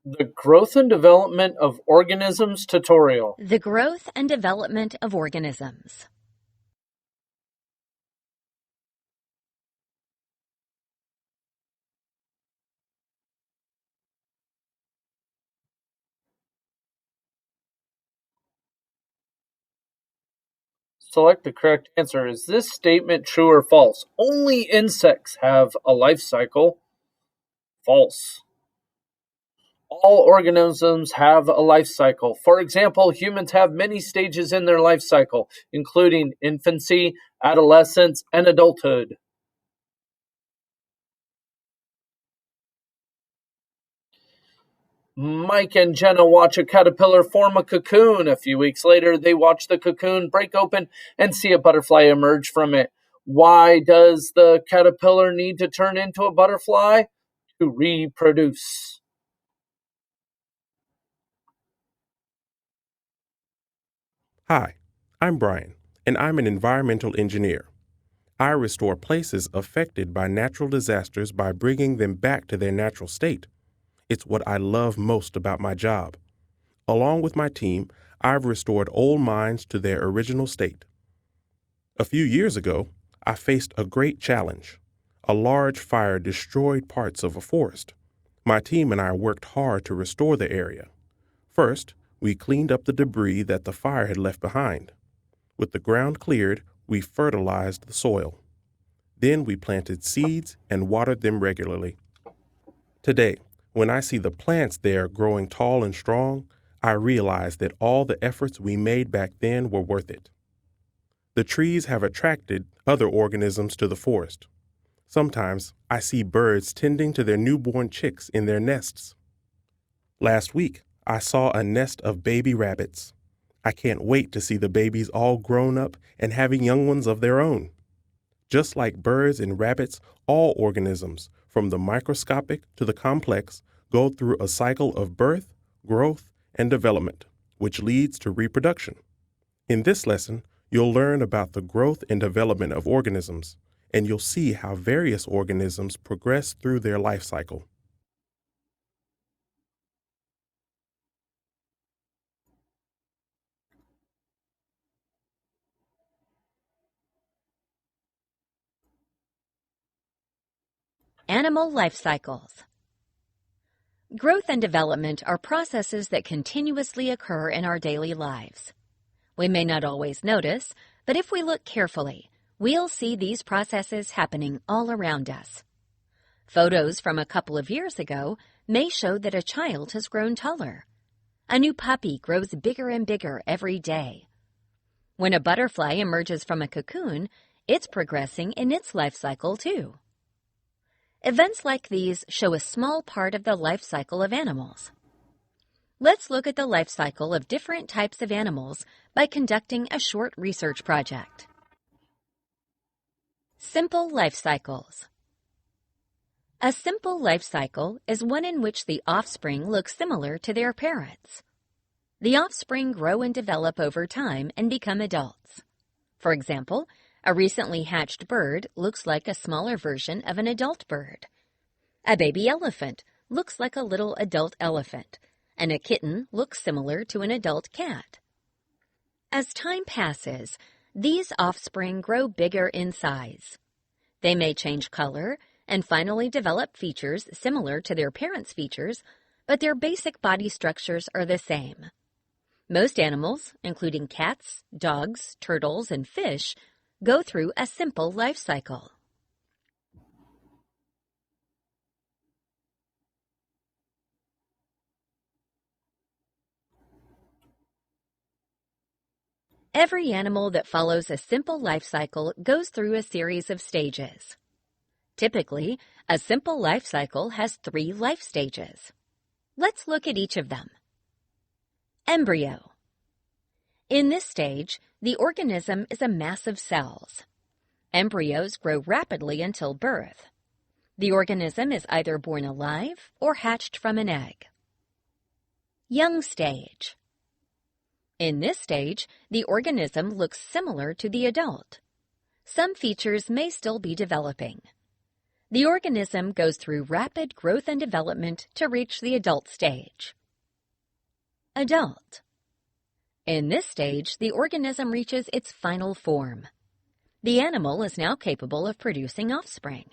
The Growth and Development of Organisms tutorial. The growth and development of organisms. Select the correct answer. Is this statement true or false? Only insects have a life cycle. False. All organisms have a life cycle. For example, humans have many stages in their life cycle, including infancy, adolescence, and adulthood. Mike and Jenna watch a caterpillar form a cocoon. A few weeks later, they watch the cocoon break open and see a butterfly emerge from it. Why does the caterpillar need to turn into a butterfly? To reproduce. Hi, I'm Brian, and I'm an environmental engineer. I restore places affected by natural disasters by bringing them back to their natural state. It's what I love most about my job. Along with my team, I've restored old mines to their original state. A few years ago, I faced a great challenge. A large fire destroyed parts of a forest. My team and I worked hard to restore the area. First, we cleaned up the debris that the fire had left behind. With the ground cleared, we fertilized the soil. Then we planted seeds and watered them regularly. Today, when I see the plants there growing tall and strong, I realize that all the efforts we made back then were worth it. The trees have attracted other organisms to the forest. Sometimes I see birds tending to their newborn chicks in their nests. Last week, I saw a nest of baby rabbits. I can't wait to see the babies all grown up and having young ones of their own. Just like birds and rabbits, all organisms, from the microscopic to the complex, go through a cycle of birth, growth, and development, which leads to reproduction. In this lesson, you'll learn about the growth and development of organisms, and you'll see how various organisms progress through their life cycle. Animal life cycles. Growth and development are processes that continuously occur in our daily lives. We may not always notice, but if we look carefully, we'll see these processes happening all around us. Photos from a couple of years ago may show that a child has grown taller. A new puppy grows bigger and bigger every day. When a butterfly emerges from a cocoon, it's progressing in its life cycle too. Events like these show a small part of the life cycle of animals. Let's look at the life cycle of different types of animals by conducting a short research project. Simple life cycles. A simple life cycle is one in which the offspring look similar to their parents. The offspring grow and develop over time and become adults. For example, a recently hatched bird looks like a smaller version of an adult bird. A baby elephant looks like a little adult elephant, and a kitten looks similar to an adult cat. As time passes, these offspring grow bigger in size. They may change color and finally develop features similar to their parents' features, but their basic body structures are the same. Most animals, including cats, dogs, turtles, and fish, go through a simple life cycle. Every animal that follows a simple life cycle goes through a series of stages. Typically, a simple life cycle has 3 life stages. Let's look at each of them. Embryo. In this stage, the organism is a mass of cells. Embryos grow rapidly until birth. The organism is either born alive or hatched from an egg. Young stage. In this stage, the organism looks similar to the adult. Some features may still be developing. The organism goes through rapid growth and development to reach the adult stage. Adult. In this stage, the organism reaches its final form. The animal is now capable of producing offspring.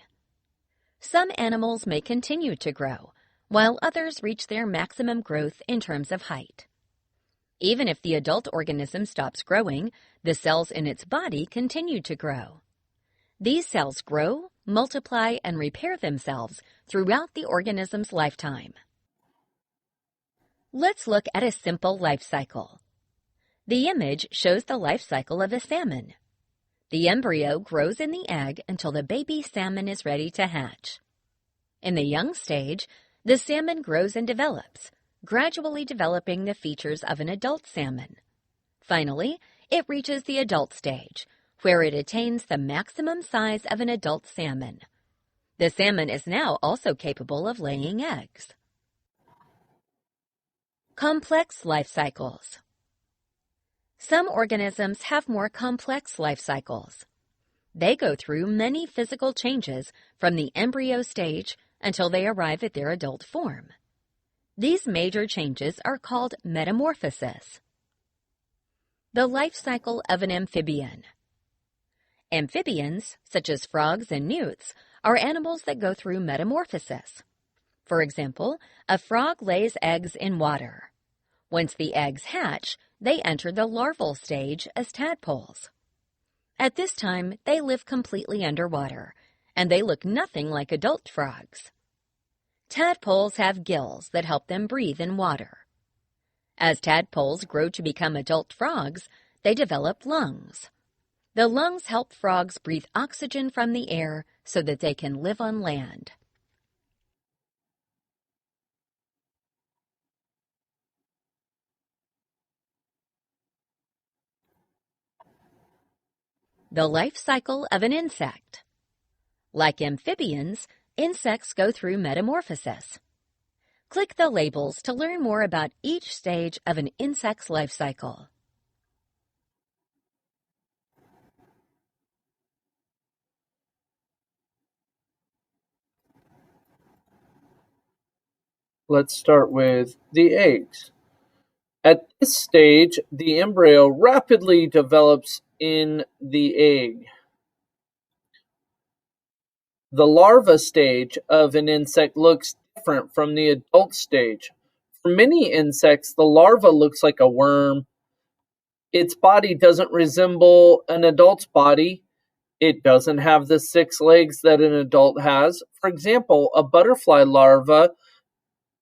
Some animals may continue to grow, while others reach their maximum growth in terms of height. Even if the adult organism stops growing, the cells in its body continue to grow. These cells grow, multiply, and repair themselves throughout the organism's lifetime. Let's look at a simple life cycle. The image shows the life cycle of a salmon. The embryo grows in the egg until the baby salmon is ready to hatch. In the young stage, the salmon grows and develops, gradually developing the features of an adult salmon. Finally, it reaches the adult stage, where it attains the maximum size of an adult salmon. The salmon is now also capable of laying eggs. Complex life cycles. Some organisms have more complex life cycles. They go through many physical changes from the embryo stage until they arrive at their adult form. These major changes are called metamorphosis. The life cycle of an amphibian. Amphibians, such as frogs and newts, are animals that go through metamorphosis. For example, a frog lays eggs in water. Once the eggs hatch, they enter the larval stage as tadpoles. At this time, they live completely underwater, and they look nothing like adult frogs. Tadpoles have gills that help them breathe in water. As tadpoles grow to become adult frogs, they develop lungs. The lungs help frogs breathe oxygen from the air so that they can live on land. The life cycle of an insect. Like amphibians, insects go through metamorphosis. Click the labels to learn more about each stage of an insect's life cycle. Let's start with the eggs. At this stage, the embryo rapidly develops in the egg. The larva stage of an insect looks different from the adult stage. For many insects, the larva looks like a worm. Its body doesn't resemble an adult's body. It doesn't have the 6 legs that an adult has. For example, a butterfly larva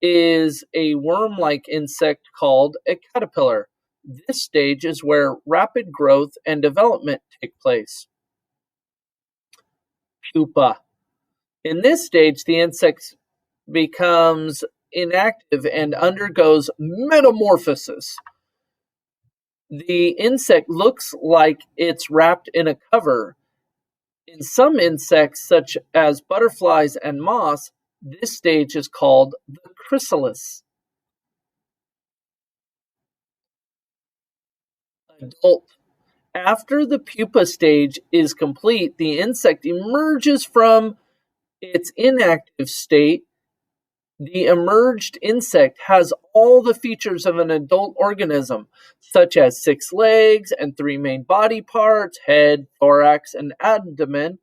is a worm-like insect called a caterpillar. This stage is where rapid growth and development take place. Pupa. In this stage, the insect becomes inactive and undergoes metamorphosis. The insect looks like it's wrapped in a cover. In some insects, such as butterflies and moths, this stage is called the chrysalis. Adult. After the pupa stage is complete, the insect emerges from its inactive state. The emerged insect has all the features of an adult organism, such as 6 legs and 3 main body parts, head, thorax, and abdomen.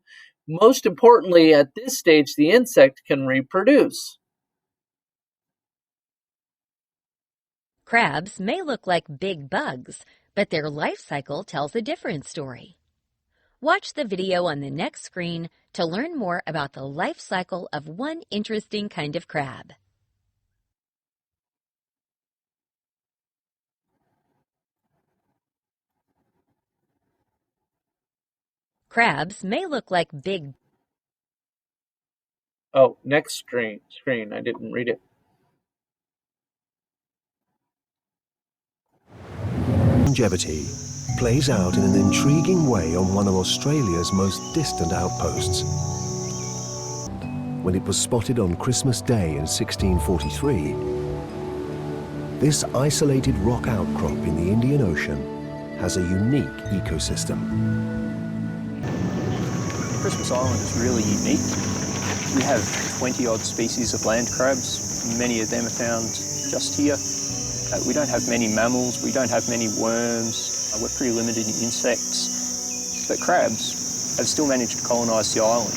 Most importantly, at this stage, the insect can reproduce. Crabs may look like big bugs, but their life cycle tells a different story. Watch the video on the next screen to learn more about the life cycle of one interesting kind of crab. Crabs may look like big. Oh, next screen. I didn't read it. Longevity plays out in an intriguing way on one of Australia's most distant outposts. When it was spotted on Christmas Day in 1643, this isolated rock outcrop in the Indian Ocean has a unique ecosystem. Christmas Island is really unique. We have 20-odd species of land crabs. Many of them are found just here. We don't have many mammals, we don't have many worms. We're pretty limited in insects. But crabs have still managed to colonise the island.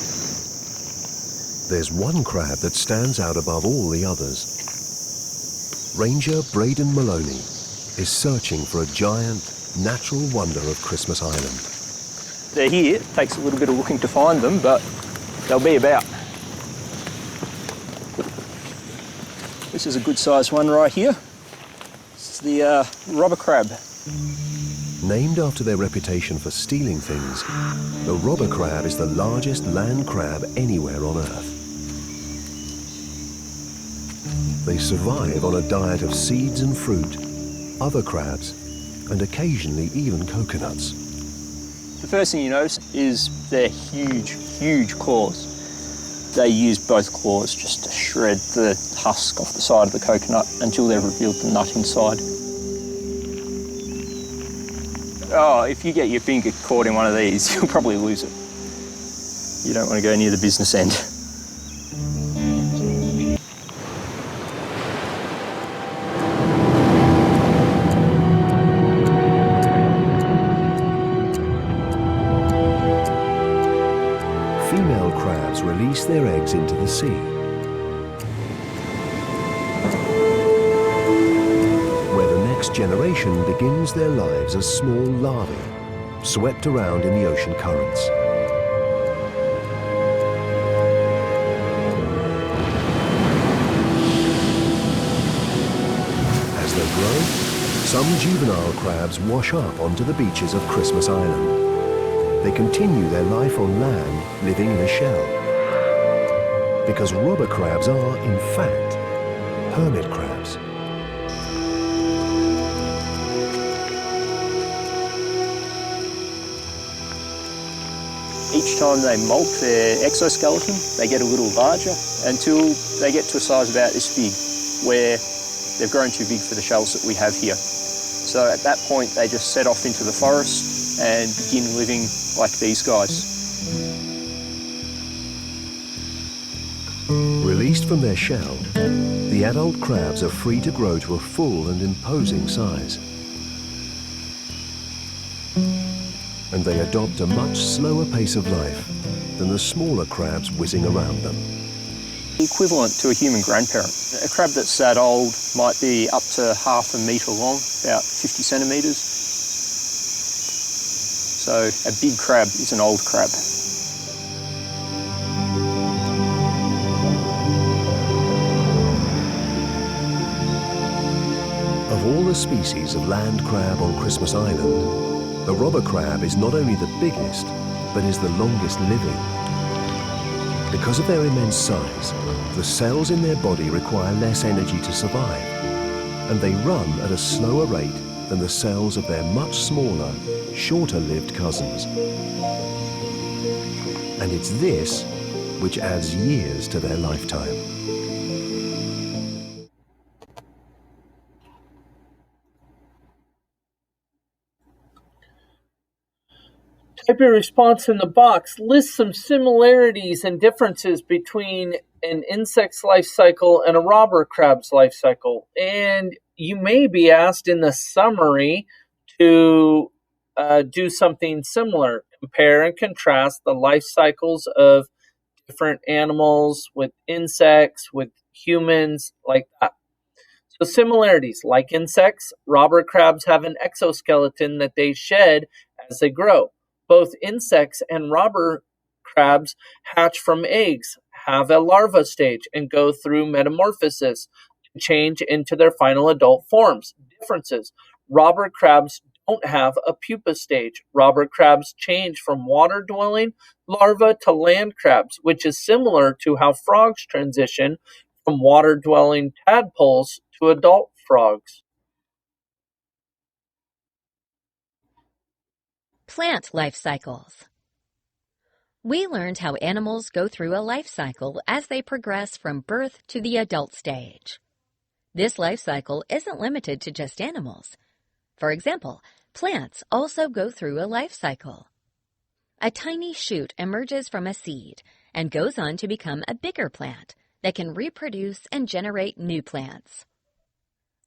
There's one crab that stands out above all the others. Ranger Braden Maloney is searching for a giant, natural wonder of Christmas Island. They're here. It takes a little bit of looking to find them, but they'll be about. This is a good-sized one right here. This is the robber crab. Named after their reputation for stealing things, the robber crab is the largest land crab anywhere on Earth. They survive on a diet of seeds and fruit, other crabs, and occasionally even coconuts. The first thing you notice is their huge, huge claws. They use both claws just to shred the husk off the side of the coconut until they've revealed the nut inside. Oh, if you get your finger caught in one of these, you'll probably lose it. You don't want to go near the business end. Female crabs release their eggs into the sea, where the next generation begins their lives as small larvae, swept around in the ocean currents. As they grow, some juvenile crabs wash up onto the beaches of Christmas Island. They continue their life on land, living in a shell. Because robber crabs are, in fact, hermit crabs. Each time they molt their exoskeleton, they get a little larger until they get to a size about this big, where they've grown too big for the shells that we have here. So at that point, they just set off into the forest and begin living like these guys. Released from their shell, the adult crabs are free to grow to a full and imposing size. And they adopt a much slower pace of life than the smaller crabs whizzing around them. Equivalent to a human grandparent. A crab that's that old might be up to half a metre long, about 50 centimetres. So a big crab is an old crab. Of all the species of land crab on Christmas Island, the robber crab is not only the biggest, but is the longest living. Because of their immense size, the cells in their body require less energy to survive, and they run at a slower rate than the cells of their much smaller, shorter-lived cousins. And it's this which adds years to their lifetime. Type your response in the box. List some similarities and differences between an insect's life cycle and a robber crab's life cycle. And you may be asked in the summary to do something similar. Compare and contrast the life cycles of different animals with insects, with humans, like that. So similarities, like insects, robber crabs have an exoskeleton that they shed as they grow. Both insects and robber crabs hatch from eggs, have a larva stage, and go through metamorphosis to change into their final adult forms. Differences. Robber crabs don't have a pupa stage. Robber crabs change from water-dwelling larvae to land crabs, which is similar to how frogs transition from water-dwelling tadpoles to adult frogs. Plant life cycles. We learned how animals go through a life cycle as they progress from birth to the adult stage. This life cycle isn't limited to just animals. For example, plants also go through a life cycle. A tiny shoot emerges from a seed and goes on to become a bigger plant that can reproduce and generate new plants.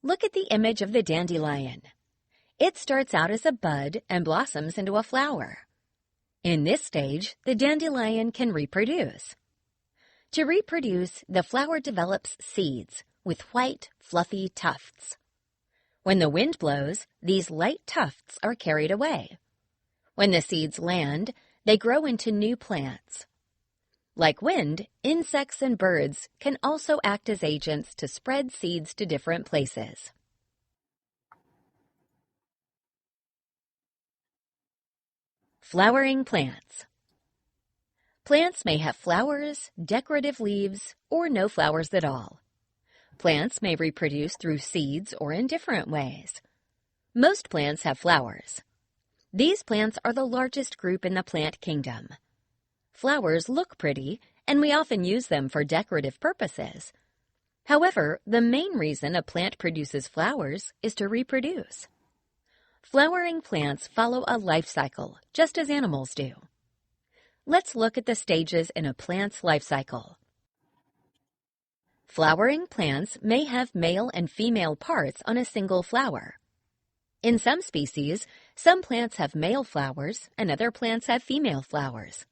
Look at the image of the dandelion. It starts out as a bud and blossoms into a flower. In this stage, the dandelion can reproduce. To reproduce, the flower develops seeds with white, fluffy tufts. When the wind blows, these light tufts are carried away. When the seeds land, they grow into new plants. Like wind, insects and birds can also act as agents to spread seeds to different places. Flowering plants. Plants may have flowers, decorative leaves, or no flowers at all. Plants may reproduce through seeds or in different ways. Most plants have flowers. These plants are the largest group in the plant kingdom. Flowers look pretty, and we often use them for decorative purposes. However, the main reason a plant produces flowers is to reproduce. Flowering plants follow a life cycle, just as animals do. Let's look at the stages in a plant's life cycle. Flowering plants may have male and female parts on a single flower. In some species, some plants have male flowers and other plants have female flowers.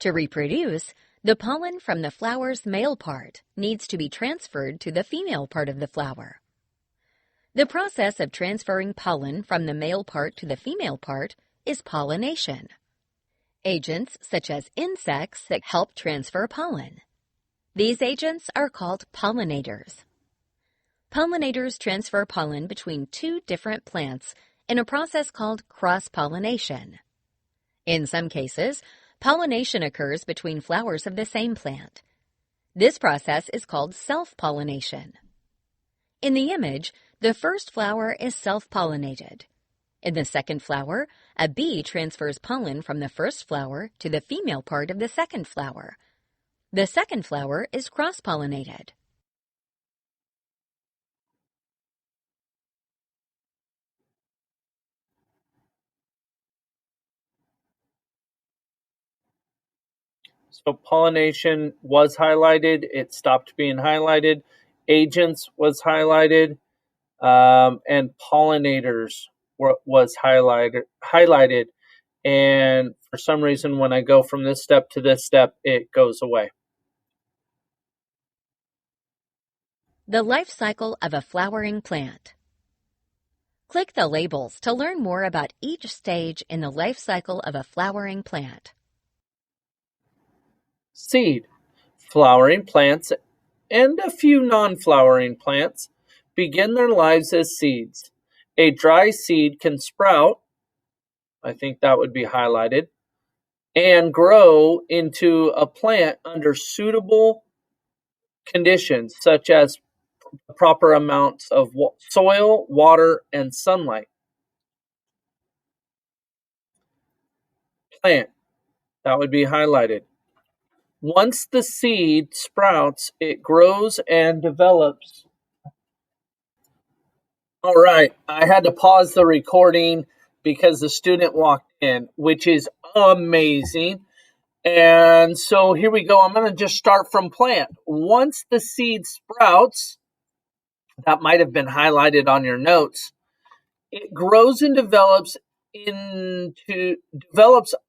To reproduce, the pollen from the flower's male part needs to be transferred to the female part of the flower. The process of transferring pollen from the male part to the female part is pollination. Agents such as insects that help transfer pollen. These agents are called pollinators. Pollinators transfer pollen between two different plants in a process called cross-pollination. In some cases, pollination occurs between flowers of the same plant. This process is called self-pollination. In the image, the first flower is self-pollinated. In the second flower, a bee transfers pollen from the first flower to the female part of the second flower. The second flower is cross-pollinated. So pollination was highlighted. It stopped being highlighted. Agents was highlighted. And pollinators was highlighted. And for some reason, when I go from this step to this step, it goes away. The life cycle of a flowering plant. Click the labels to learn more about each stage in the life cycle of a flowering plant. Seed. Flowering plants and a few non-flowering plants begin their lives as seeds. A dry seed can sprout, I think that would be highlighted, and grow into a plant under suitable conditions, such as proper amounts of soil, water, and sunlight. Plant, that would be highlighted. Once the seed sprouts, it grows and develops. All right, I had to pause the recording because the student walked in, which is amazing. And so here we go. I'm going to just start from plant. Once the seed sprouts, that might have been highlighted on your notes, it grows and develops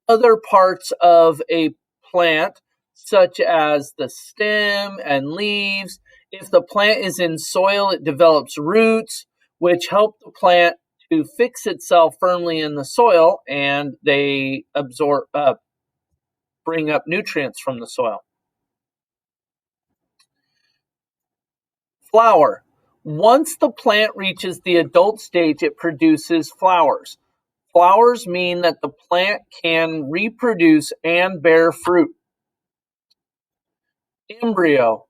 other parts of a plant, such as the stem and leaves. If the plant is in soil, it develops roots, which help the plant to fix itself firmly in the soil, and they bring up nutrients from the soil. Flower. Once the plant reaches the adult stage, it produces flowers. Flowers mean that the plant can reproduce and bear fruit. Embryo.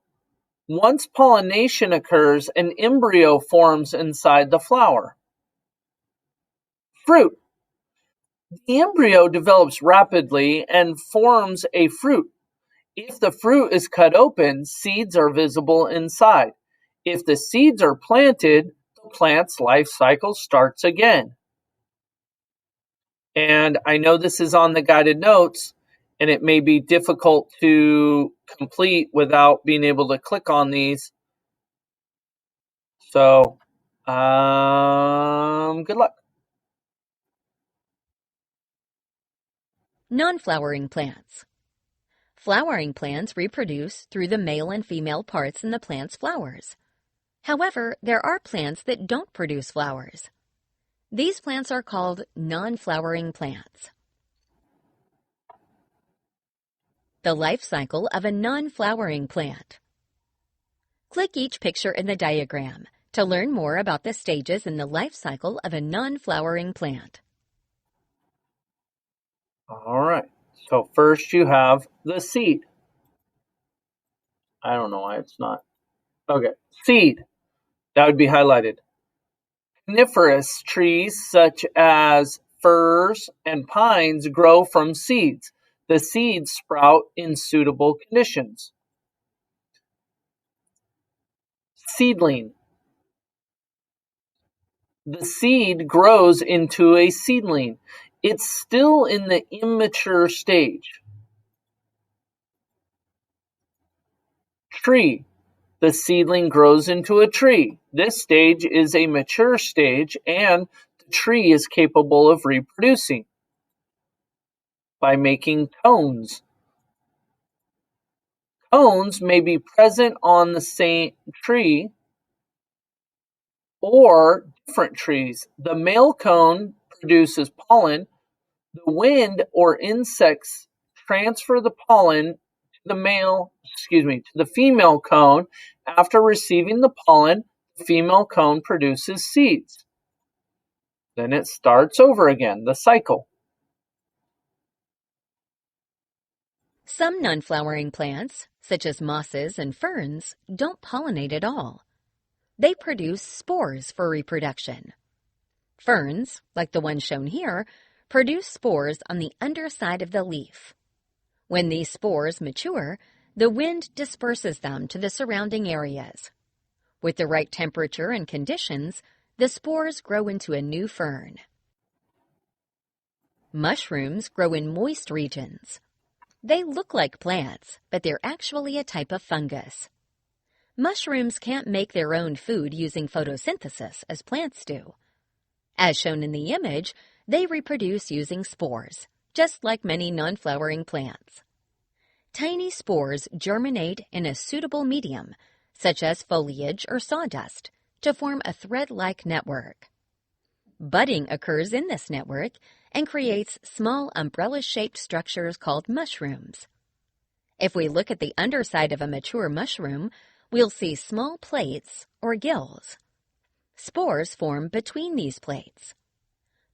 Once pollination occurs, an embryo forms inside the flower. Fruit. The embryo develops rapidly and forms a fruit. If the fruit is cut open, seeds are visible inside. If the seeds are planted, the plant's life cycle starts again. And I know this is on the guided notes, and it may be difficult to complete without being able to click on these. So, good luck. Non-flowering plants. Flowering plants reproduce through the male and female parts in the plant's flowers. However, there are plants that don't produce flowers. These plants are called non-flowering plants. The life cycle of a non-flowering plant. Click each picture in the diagram to learn more about the stages in the life cycle of a non-flowering plant. All right. So first you have the seed. I don't know why it's not. Okay. Seed. That would be highlighted. Coniferous trees such as firs and pines grow from seeds. The seeds sprout in suitable conditions. Seedling. The seed grows into a seedling. It's still in the immature stage. Tree. The seedling grows into a tree. This stage is a mature stage and the tree is capable of reproducing by making cones. Cones may be present on the same tree or different trees. The male cone produces pollen. The wind or insects transfer the pollen to the female cone. After receiving the pollen, the female cone produces seeds. Then it starts over again, the cycle. Some non-flowering plants, such as mosses and ferns, don't pollinate at all. They produce spores for reproduction. Ferns, like the one shown here, produce spores on the underside of the leaf. When these spores mature, the wind disperses them to the surrounding areas. With the right temperature and conditions, the spores grow into a new fern. Mushrooms grow in moist regions. They look like plants, but they're actually a type of fungus. Mushrooms can't make their own food using photosynthesis as plants do. As shown in the image, they reproduce using spores, just like many non-flowering plants. Tiny spores germinate in a suitable medium, such as foliage or sawdust, to form a thread-like network. Budding occurs in this network and creates small umbrella-shaped structures called mushrooms. If we look at the underside of a mature mushroom, we'll see small plates or gills. Spores form between these plates.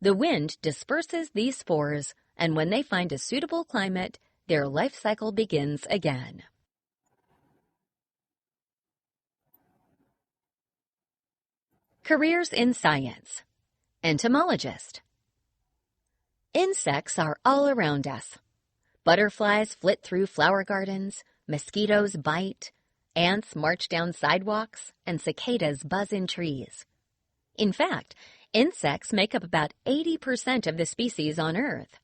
The wind disperses these spores, and when they find a suitable climate, their life cycle begins again. Careers in science. Entomologist. Insects are all around us. Butterflies flit through flower gardens, mosquitoes bite, ants march down sidewalks, and cicadas buzz in trees. In fact, insects make up about 80% of the species on Earth.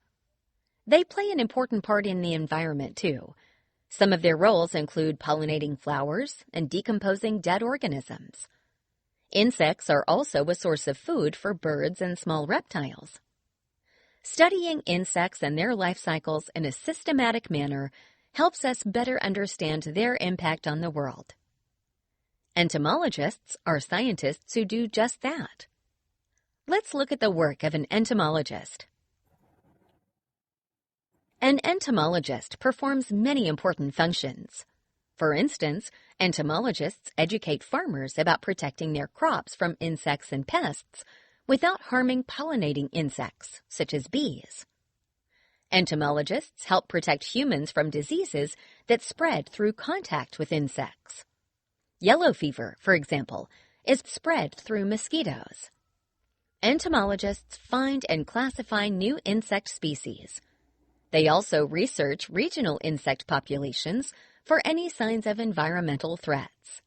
They play an important part in the environment, too. Some of their roles include pollinating flowers and decomposing dead organisms. Insects are also a source of food for birds and small reptiles. Studying insects and their life cycles in a systematic manner helps us better understand their impact on the world. Entomologists are scientists who do just that. Let's look at the work of an entomologist. An entomologist performs many important functions. For instance, entomologists educate farmers about protecting their crops from insects and pests without harming pollinating insects, such as bees. Entomologists help protect humans from diseases that spread through contact with insects. Yellow fever, for example, is spread through mosquitoes. Entomologists find and classify new insect species. They also research regional insect populations for any signs of environmental threats.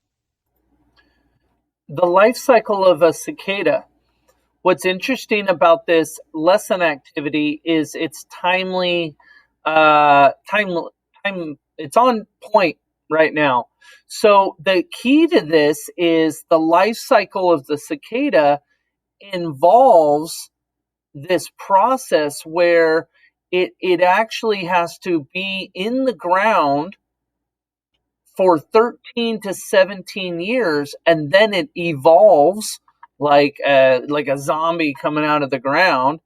The life cycle of a cicada. What's interesting about this lesson activity is it's timely, time. It's on point right now. So the key to this is the life cycle of the cicada involves this process where it actually has to be in the ground for 13 to 17 years, and then it evolves like a zombie coming out of the ground.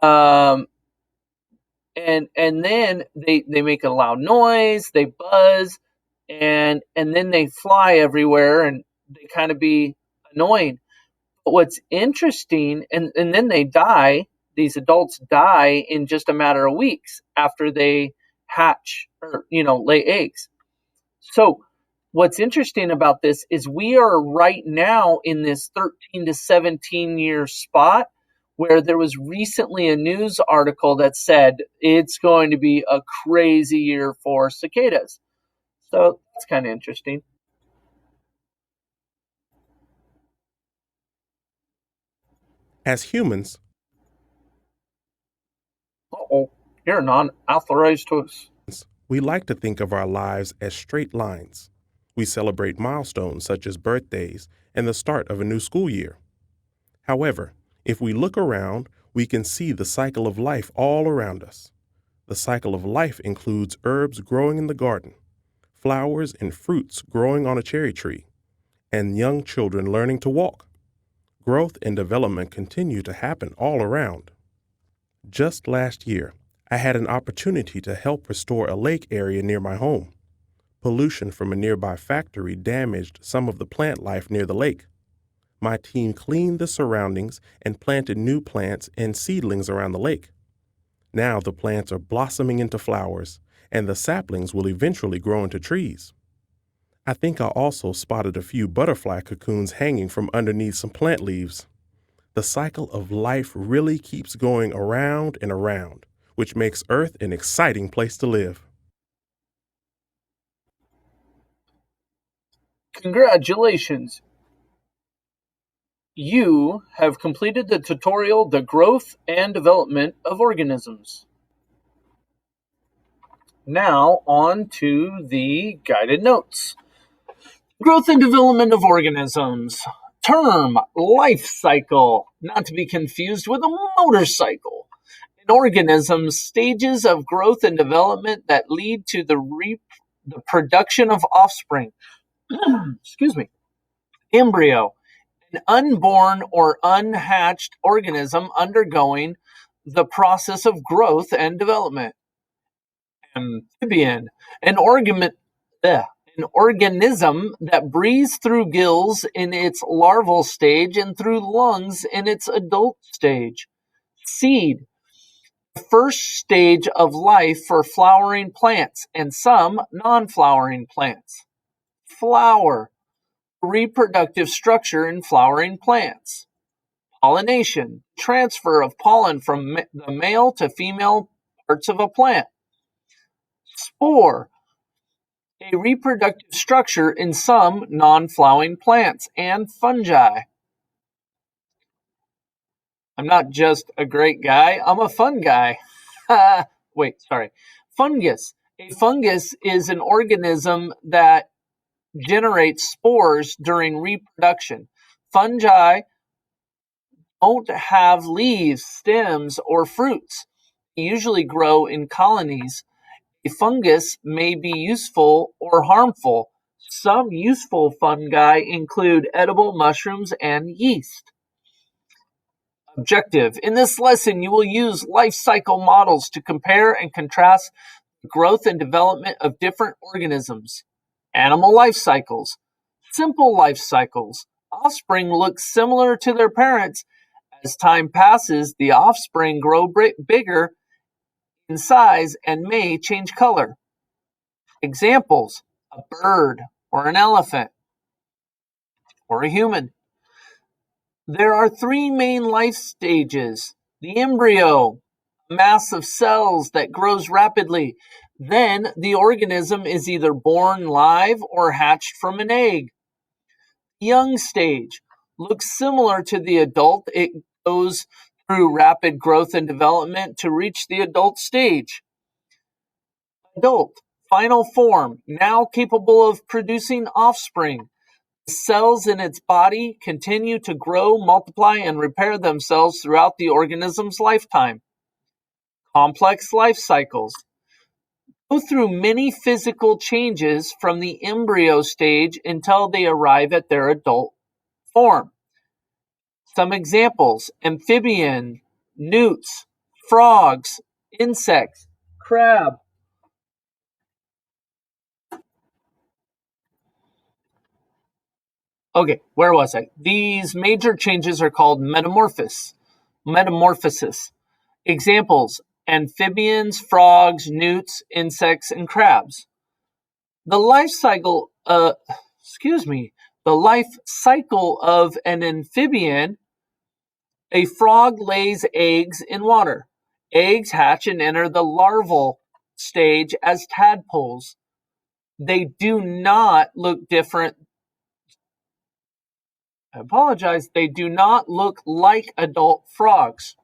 um and then they make a loud noise, they buzz, and then they fly everywhere, and they kind of be annoying. But what's interesting, and then they die, these adults die in just a matter of weeks after they hatch, or lay eggs. So what's interesting about this is we are right now in this 13 to 17 year spot where there was recently a news article that said it's going to be a crazy year for cicadas. So that's kind of interesting. As humans, Uh-oh, you're non-authorized host. we like to think of our lives as straight lines. We celebrate milestones such as birthdays and the start of a new school year. However, if we look around, we can see the cycle of life all around us. The cycle of life includes herbs growing in the garden, flowers and fruits growing on a cherry tree, and young children learning to walk. Growth and development continue to happen all around. Just last year, I had an opportunity to help restore a lake area near my home. Pollution from a nearby factory damaged some of the plant life near the lake. My team cleaned the surroundings and planted new plants and seedlings around the lake. Now the plants are blossoming into flowers, and the saplings will eventually grow into trees. I think I also spotted a few butterfly cocoons hanging from underneath some plant leaves. The cycle of life really keeps going around and around, which makes Earth an exciting place to live. Congratulations! You have completed the tutorial, The Growth and Development of Organisms. Now on to the guided notes. Growth and development of organisms. Term, life cycle, not to be confused with a motorcycle. An organism's stages of growth and development that lead to the production of offspring. Excuse me. Embryo, an unborn or unhatched organism undergoing the process of growth and development. Amphibian, an an organism that breathes through gills in its larval stage and through lungs in its adult stage. Seed, the first stage of life for flowering plants and some non-flowering plants. Flower, reproductive structure in flowering plants. Pollination, transfer of pollen from the male to female parts of a plant. Spore, a reproductive structure in some non-flowering plants and fungi. I'm not just a great guy, I'm a fun guy. Wait, sorry. Fungus. A fungus is an organism that generates spores during reproduction. Fungi don't have leaves, stems, or fruits. They usually grow in colonies. A fungus may be useful or harmful. Some useful fungi include edible mushrooms and yeast. Objective. In this lesson, you will use life cycle models to compare and contrast the growth and development of different organisms. Animal life cycles. Simple life cycles. Offspring look similar to their parents. As time passes, the offspring grow bigger in size and may change color. Examples: a bird or an elephant or a human. There are three main life stages: the embryo, a mass of cells that grows rapidly. Then the organism is either born live or hatched from an egg. Young stage, looks similar to the adult. It goes through rapid growth and development to reach the adult stage. Adult, final form, now capable of producing offspring. The cells in its body continue to grow, multiply, and repair themselves throughout the organism's lifetime. Complex life cycles go through many physical changes from the embryo stage until they arrive at their adult form. Some examples: amphibian, newts, frogs, insects, crab. Okay, where was I? These major changes are called metamorphosis. Examples: amphibians, frogs, newts, insects, and crabs. The life cycle, the life cycle of an amphibian: a frog lays eggs in water. Eggs hatch and enter the larval stage as tadpoles. They do not look different. I apologize. They do not look like adult frogs.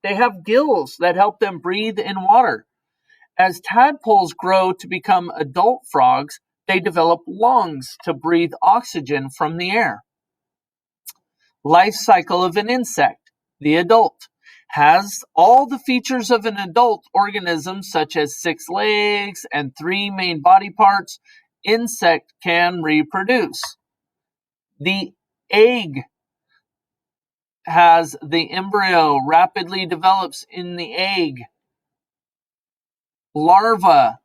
They have gills that help them breathe in water. As tadpoles grow to become adult frogs, they develop lungs to breathe oxygen from the air. Life cycle of an insect. The adult has all the features of an adult organism, such as 6 legs and 3 main body parts. Insect can reproduce. The egg has the embryo rapidly develops in the egg. Larva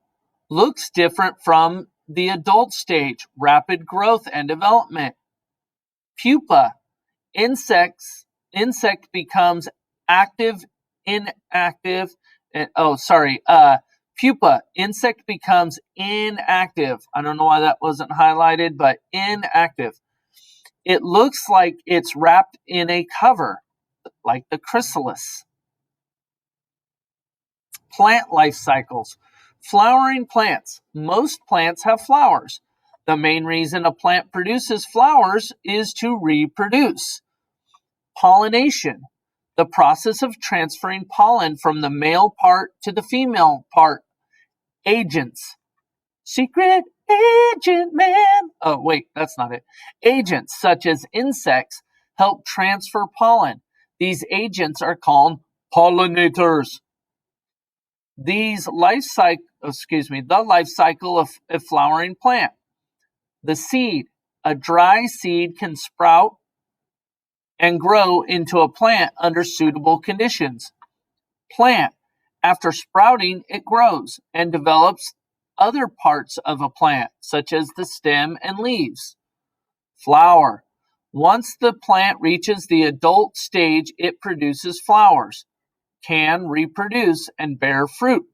looks different from the adult stage, rapid growth and development. Pupa, insect becomes active, inactive, pupa, insect becomes inactive. I don't know why that wasn't highlighted, but inactive. It looks like it's wrapped in a cover, like the chrysalis. Plant life cycles. Flowering plants. Most plants have flowers. The main reason a plant produces flowers is to reproduce. Pollination. The process of transferring pollen from the male part to the female part. Agents. Secret agent man. Oh, wait, that's not it. Agents such as insects help transfer pollen. These agents are called pollinators. The life cycle of a flowering plant. The seed. A dry seed can sprout and grow into a plant under suitable conditions. Plant. After sprouting, it grows and develops other parts of a plant, such as the stem and leaves. Flower. Once the plant reaches the adult stage, it produces flowers, can reproduce, and bear fruit.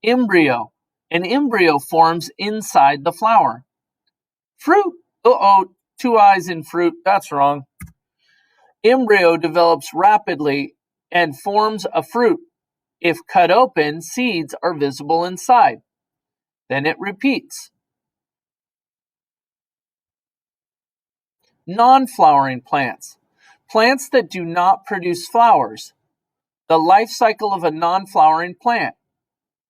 Embryo. An embryo forms inside the flower. Fruit. Uh-oh, 2 eyes in fruit. That's wrong. Embryo develops rapidly and forms a fruit. If cut open, seeds are visible inside. Then it repeats. Non-flowering plants. Plants that do not produce flowers. The life cycle of a non-flowering plant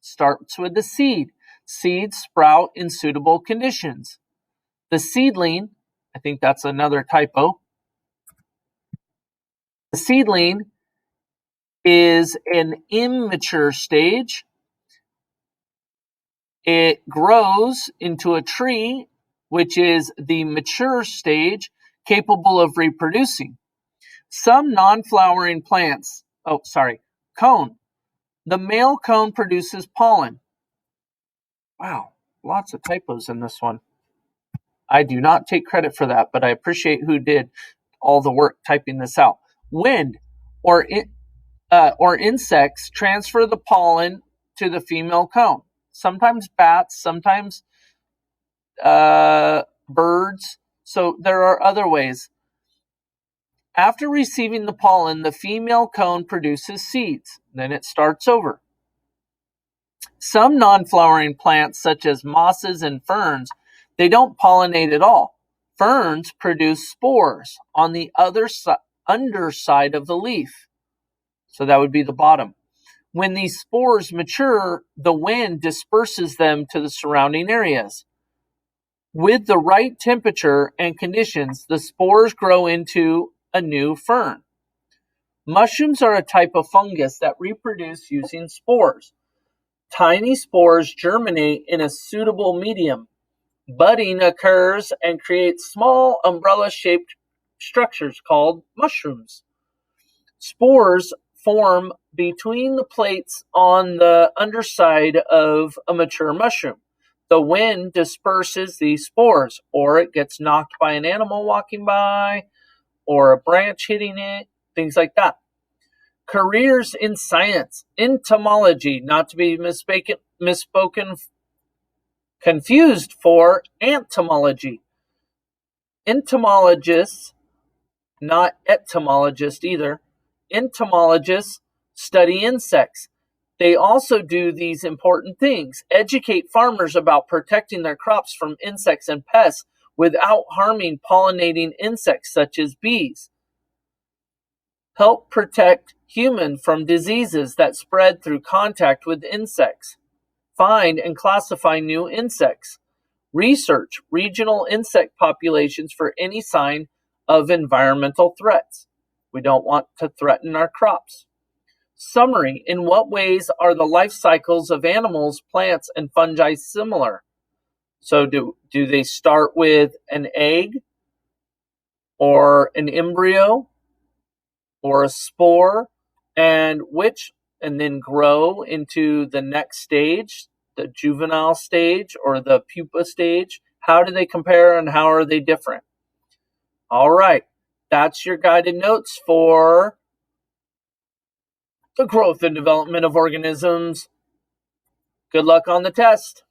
starts with the seed. Seeds sprout in suitable conditions. The seedling, I think that's another typo. The seedling is an immature stage. It grows into a tree, which is the mature stage, capable of reproducing. Some non-flowering plants, cone. The male cone produces pollen. Wow, lots of typos in this one. I do not take credit for that, but I appreciate who did all the work typing this out. Wind or insects transfer the pollen to the female cone. Sometimes bats, sometimes birds. So there are other ways. After receiving the pollen, the female cone produces seeds. Then it starts over. Some non-flowering plants, such as mosses and ferns, they don't pollinate at all. Ferns produce spores on the underside of the leaf. So that would be the bottom. When these spores mature, the wind disperses them to the surrounding areas. With the right temperature and conditions, the spores grow into a new fern. Mushrooms are a type of fungus that reproduce using spores. Tiny spores germinate in a suitable medium. Budding occurs and creates small umbrella-shaped structures called mushrooms. Spores form between the plates on the underside of a mature mushroom. The wind disperses these spores, or it gets knocked by an animal walking by, or a branch hitting it, things like that. Careers in science, entomology, not to be confused for entomology. Entomologists, not etymologists either, entomologists study insects. They also do these important things: educate farmers about protecting their crops from insects and pests without harming pollinating insects such as bees. Help protect humans from diseases that spread through contact with insects. Find and classify new insects. Research regional insect populations for any sign of environmental threats. We don't want to threaten our crops. Summary: in what ways are the life cycles of animals, plants, and fungi similar? So do they start with an egg or an embryo or a spore, and then grow into the next stage, the juvenile stage or the pupa stage? How do they compare and how are they different? All right, that's your guided notes for the growth and development of organisms. Good luck on the test.